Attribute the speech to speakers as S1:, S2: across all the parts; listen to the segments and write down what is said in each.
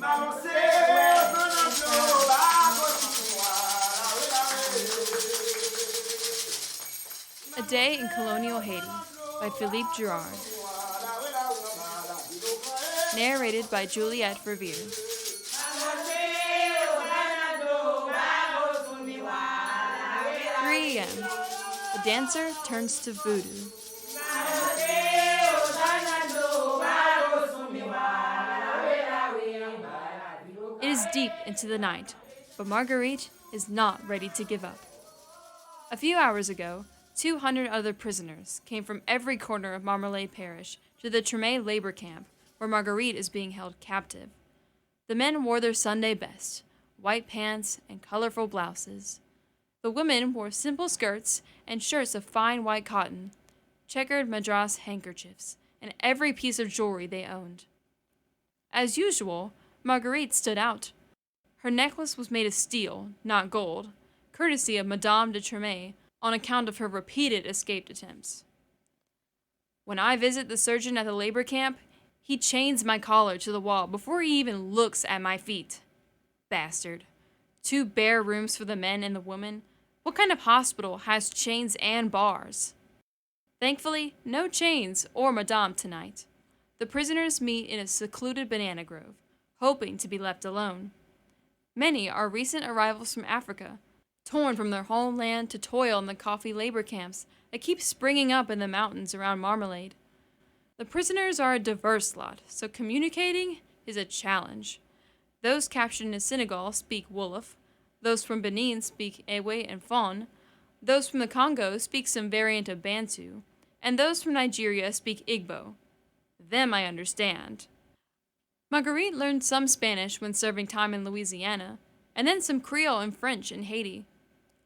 S1: A Day in Colonial Haiti by Philippe Girard. Narrated by Juliette Vervier. 3 a.m. The dancer turns to voodoo. It is deep into the night, but Marguerite is not ready to give up. A few hours ago, 200 other prisoners came from every corner of Marmelade parish to the Tremé labor camp, where Marguerite is being held captive. The men wore their Sunday best, white pants and colorful blouses. The women wore simple skirts and shirts of fine white cotton, checkered madras handkerchiefs, and every piece of jewelry they owned. As usual, Marguerite stood out. Her necklace was made of steel, not gold, courtesy of Madame de Tremé, on account of her repeated escape attempts. When I visit the surgeon at the labor camp, he chains my collar to the wall before he even looks at my feet. Bastard. 2 bare rooms for the men and the women? What kind of hospital has chains and bars? Thankfully, no chains or Madame tonight. The prisoners meet in a secluded banana grove, hoping to be left alone. Many are recent arrivals from Africa, torn from their homeland to toil in the coffee labor camps that keep springing up in the mountains around Marmelade. The prisoners are a diverse lot, so communicating is a challenge. Those captured in Senegal speak Wolof, those from Benin speak Ewe and Fon, those from the Congo speak some variant of Bantu, and those from Nigeria speak Igbo. Them I understand. Marguerite learned some Spanish when serving time in Louisiana, and then some Creole and French in Haiti.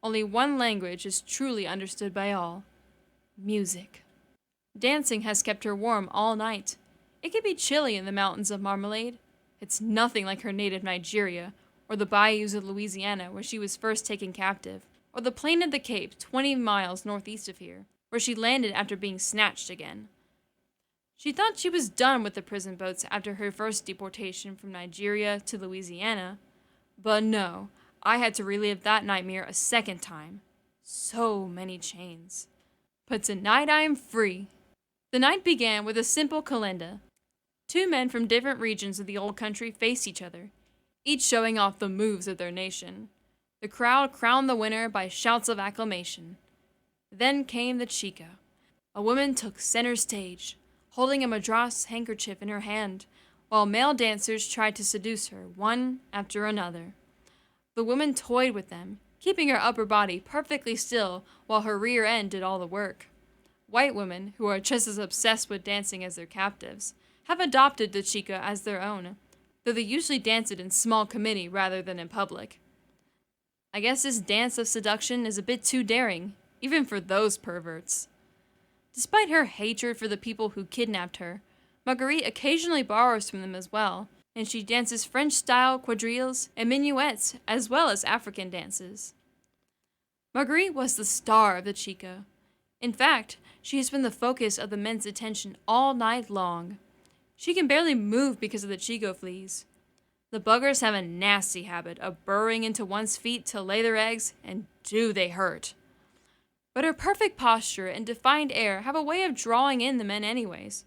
S1: Only one language is truly understood by all: music. Dancing has kept her warm all night. It can be chilly in the mountains of Marmelade. It's nothing like her native Nigeria, or the bayous of Louisiana where she was first taken captive, or the plain of the Cape 20 miles northeast of here, where she landed after being snatched again. She thought she was done with the prison boats after her first deportation from Nigeria to Louisiana, but no, I had to relive that nightmare a second time. So many chains. But tonight I am free. The night began with a simple calenda. 2 men from different regions of the old country faced each other, each showing off the moves of their nation. The crowd crowned the winner by shouts of acclamation. Then came the chica. A woman took center stage, holding a madras handkerchief in her hand, while male dancers tried to seduce her, one after another. The woman toyed with them, keeping her upper body perfectly still while her rear end did all the work. White women, who are just as obsessed with dancing as their captives, have adopted the chica as their own, though they usually dance it in small committee rather than in public. I guess this dance of seduction is a bit too daring, even for those perverts. Despite her hatred for the people who kidnapped her, Marguerite occasionally borrows from them as well, and she dances French-style quadrilles and minuets as well as African dances. Marguerite was the star of the chica. In fact, she has been the focus of the men's attention all night long. She can barely move because of the chico fleas. The buggers have a nasty habit of burrowing into one's feet to lay their eggs, and do they hurt. But her perfect posture and defined air have a way of drawing in the men anyways.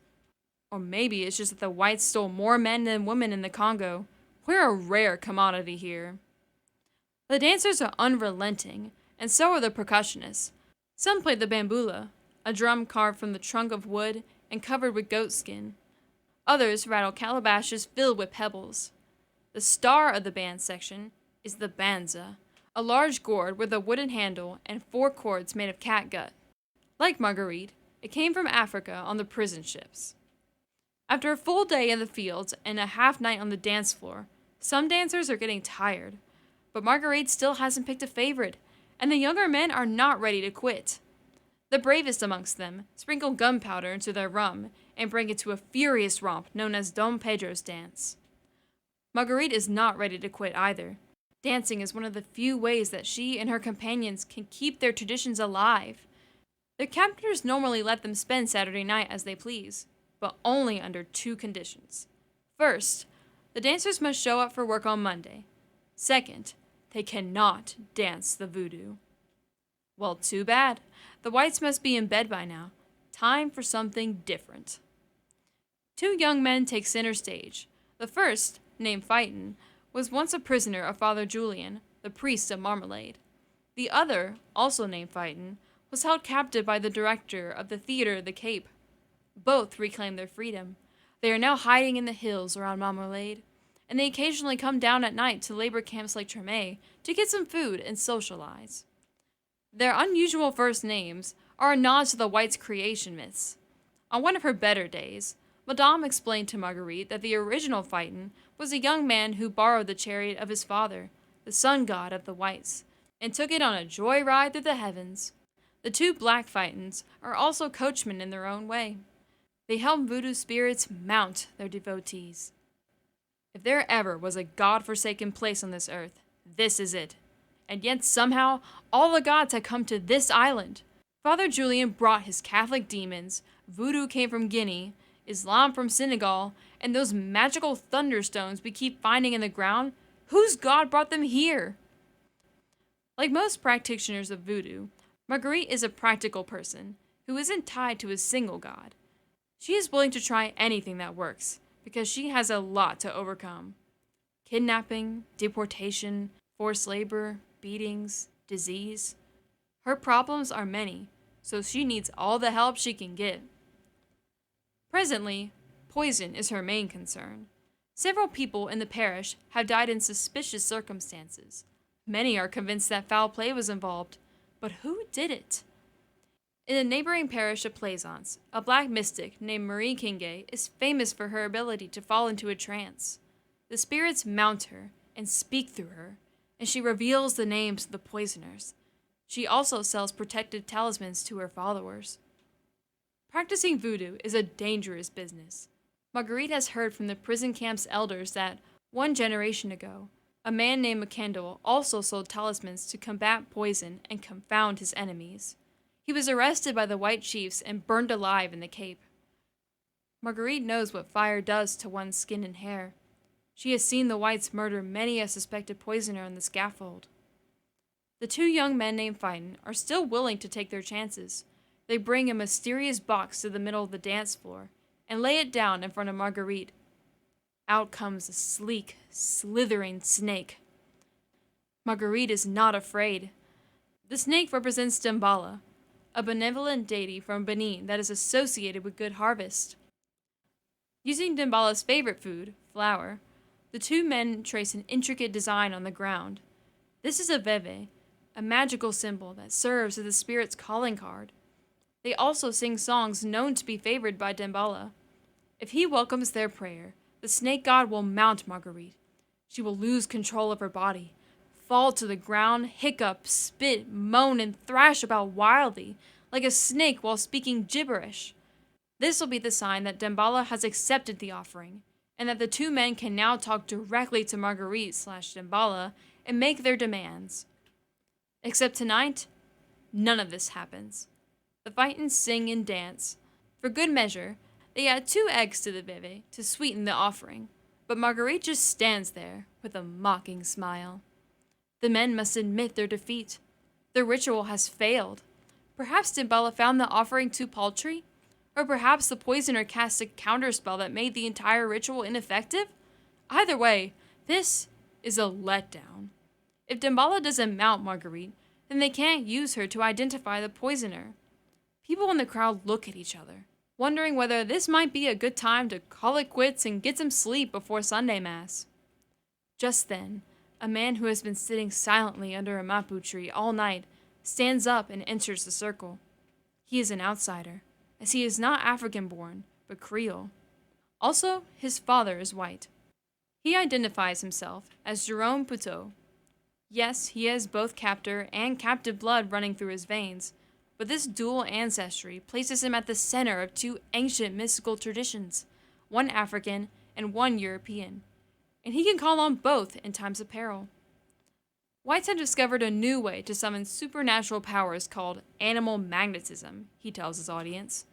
S1: Or maybe it's just that the whites stole more men than women in the Congo. We're a rare commodity here. The dancers are unrelenting, and so are the percussionists. Some play the bambula, a drum carved from the trunk of wood and covered with goat skin. Others rattle calabashes filled with pebbles. The star of the band section is the banza, a large gourd with a wooden handle and 4 cords made of catgut. Like Marguerite, it came from Africa on the prison ships. After a full day in the fields and a half night on the dance floor, some dancers are getting tired, but Marguerite still hasn't picked a favorite, and the younger men are not ready to quit. The bravest amongst them sprinkle gunpowder into their rum and break into a furious romp known as Dom Pedro's dance. Marguerite is not ready to quit either. Dancing is one of the few ways that she and her companions can keep their traditions alive. Their captors normally let them spend Saturday night as they please, but only under 2 conditions. First, the dancers must show up for work on Monday. Second, they cannot dance the voodoo. Well, too bad. The whites must be in bed by now. Time for something different. Two young men take center stage. The first, named Phaeton, was once a prisoner of Father Julian, the priest of Marmelade. The other, also named Phaeton, was held captive by the director of the theater of the Cape. Both reclaimed their freedom. They are now hiding in the hills around Marmelade, and they occasionally come down at night to labor camps like Tremé to get some food and socialize. Their unusual first names are a nod to the whites' creation myths. On one of her better days, Madame explained to Marguerite that the original Phaeton was a young man who borrowed the chariot of his father, the sun god of the whites, and took it on a joyride through the heavens. The two black Phaetons are also coachmen in their own way. They help voodoo spirits mount their devotees. If there ever was a god-forsaken place on this earth, this is it. And yet somehow, all the gods had come to this island. Father Julian brought his Catholic demons, voodoo came from Guinea, Islam from Senegal, and those magical thunderstones we keep finding in the ground, whose god brought them here? Like most practitioners of voodoo, Marguerite is a practical person who isn't tied to a single god. She is willing to try anything that works because she has a lot to overcome. Kidnapping, deportation, forced labor, beatings, disease. Her problems are many, so she needs all the help she can get. Presently, poison is her main concern. Several people in the parish have died in suspicious circumstances. Many are convinced that foul play was involved, but who did it? In the neighboring parish of Plaisance, a black mystic named Marie Kinge is famous for her ability to fall into a trance. The spirits mount her and speak through her, and she reveals the names of the poisoners. She also sells protective talismans to her followers. Practicing voodoo is a dangerous business. Marguerite has heard from the prison camp's elders that, 1 generation ago, a man named McCandle also sold talismans to combat poison and confound his enemies. He was arrested by the white chiefs and burned alive in the Cape. Marguerite knows what fire does to one's skin and hair. She has seen the whites murder many a suspected poisoner on the scaffold. The two young men named Phaeton are still willing to take their chances. They bring a mysterious box to the middle of the dance floor and lay it down in front of Marguerite. Out comes a sleek, slithering snake. Marguerite is not afraid. The snake represents Damballa, a benevolent deity from Benin that is associated with good harvest. Using Damballa's favorite food, flour, the two men trace an intricate design on the ground. This is a veve, a magical symbol that serves as the spirit's calling card. They also sing songs known to be favored by Damballa. If he welcomes their prayer, the snake god will mount Marguerite. She will lose control of her body, fall to the ground, hiccup, spit, moan, and thrash about wildly, like a snake while speaking gibberish. This will be the sign that Damballa has accepted the offering, and that the two men can now talk directly to Marguerite/Damballa and make their demands. Except tonight, none of this happens. The Phaetons sing and dance. For good measure, they add 2 eggs to the veve to sweeten the offering, but Marguerite just stands there with a mocking smile. The men must admit their defeat. The ritual has failed. Perhaps Damballa found the offering too paltry? Or perhaps the poisoner cast a counterspell that made the entire ritual ineffective? Either way, this is a letdown. If Damballa doesn't mount Marguerite, then they can't use her to identify the poisoner. People in the crowd look at each other, wondering whether this might be a good time to call it quits and get some sleep before Sunday Mass. Just then, a man who has been sitting silently under a mapu tree all night stands up and enters the circle. He is an outsider, as he is not African-born, but Creole. Also, his father is white. He identifies himself as Jerome Puteau. Yes, he has both captor and captive blood running through his veins, but this dual ancestry places him at the center of 2 ancient mystical traditions, one African and one European, and he can call on both in times of peril. Whites have discovered a new way to summon supernatural powers called animal magnetism, he tells his audience.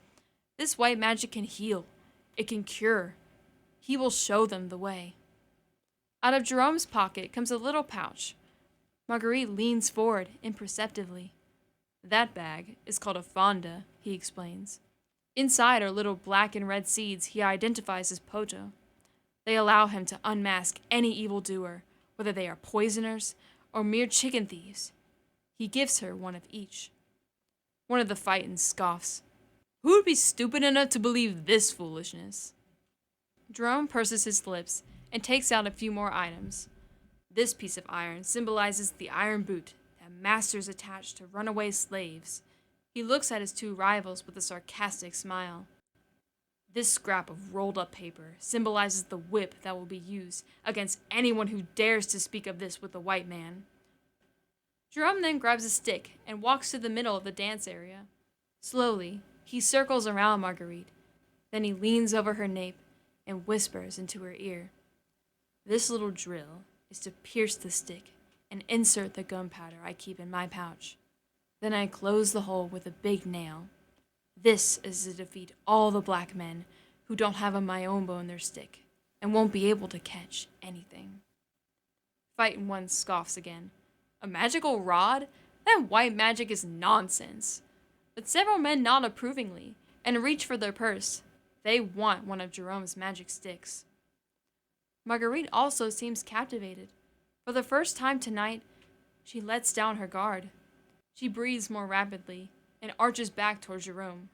S1: This white magic can heal. It can cure. He will show them the way. Out of Jerome's pocket comes a little pouch. Marguerite leans forward imperceptibly. That bag is called a fonda, he explains. Inside are little black and red seeds he identifies as poto. They allow him to unmask any evildoer, whether they are poisoners or mere chicken thieves. He gives her one of each. One of the Phaetons scoffs. Who would be stupid enough to believe this foolishness? Jerome purses his lips and takes out a few more items. This piece of iron symbolizes the iron boot that masters attach to runaway slaves. He looks at his two rivals with a sarcastic smile. This scrap of rolled-up paper symbolizes the whip that will be used against anyone who dares to speak of this with the white man. Jerome then grabs a stick and walks to the middle of the dance area. Slowly, he circles around Marguerite. Then he leans over her nape and whispers into her ear. This little drill is to pierce the stick and insert the gunpowder I keep in my pouch. Then I close the hole with a big nail. This is to defeat all the black men who don't have a mayombo in their stick and won't be able to catch anything. Phaeton 1 scoffs again. A magical rod? That white magic is nonsense. But several men nod approvingly and reach for their purse. They want one of Jerome's magic sticks. Marguerite also seems captivated. For the first time tonight, she lets down her guard. She breathes more rapidly and arches back toward Jerome,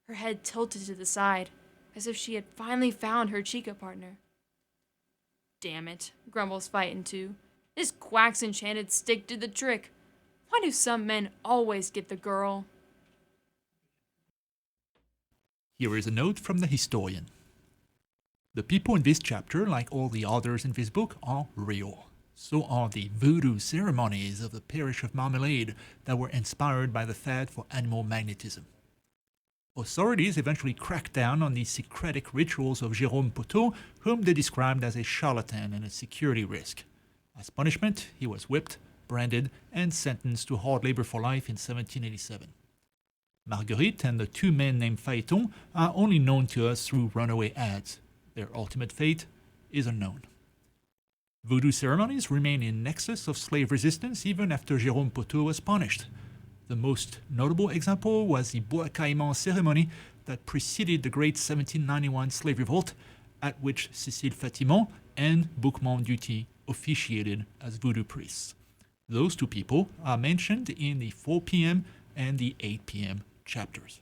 S1: her head tilted to the side, as if she had finally found her chica partner. Damn it, grumbles Phaeton 2. This quack's enchanted stick did the trick. Why do some men always get the girl?
S2: Here is a note from the historian. The people in this chapter, like all the others in this book, are real. So are the Voodoo ceremonies of the parish of Marmelade that were inspired by the fad for animal magnetism. Authorities eventually cracked down on the syncretic rituals of Jérôme Poteau, whom they described as a charlatan and a security risk. As punishment, he was whipped, branded, and sentenced to hard labor for life in 1787. Marguerite and the two men named Phaeton are only known to us through runaway ads. Their ultimate fate is unknown. Voodoo ceremonies remain in nexus of slave resistance even after Jérôme Poteau was punished. The most notable example was the Bois Caïman ceremony that preceded the great 1791 slave revolt, at which Cécile Fatiment and Boukman Duty officiated as voodoo priests. Those two people are mentioned in the 4 p.m. and the 8 p.m. chapters.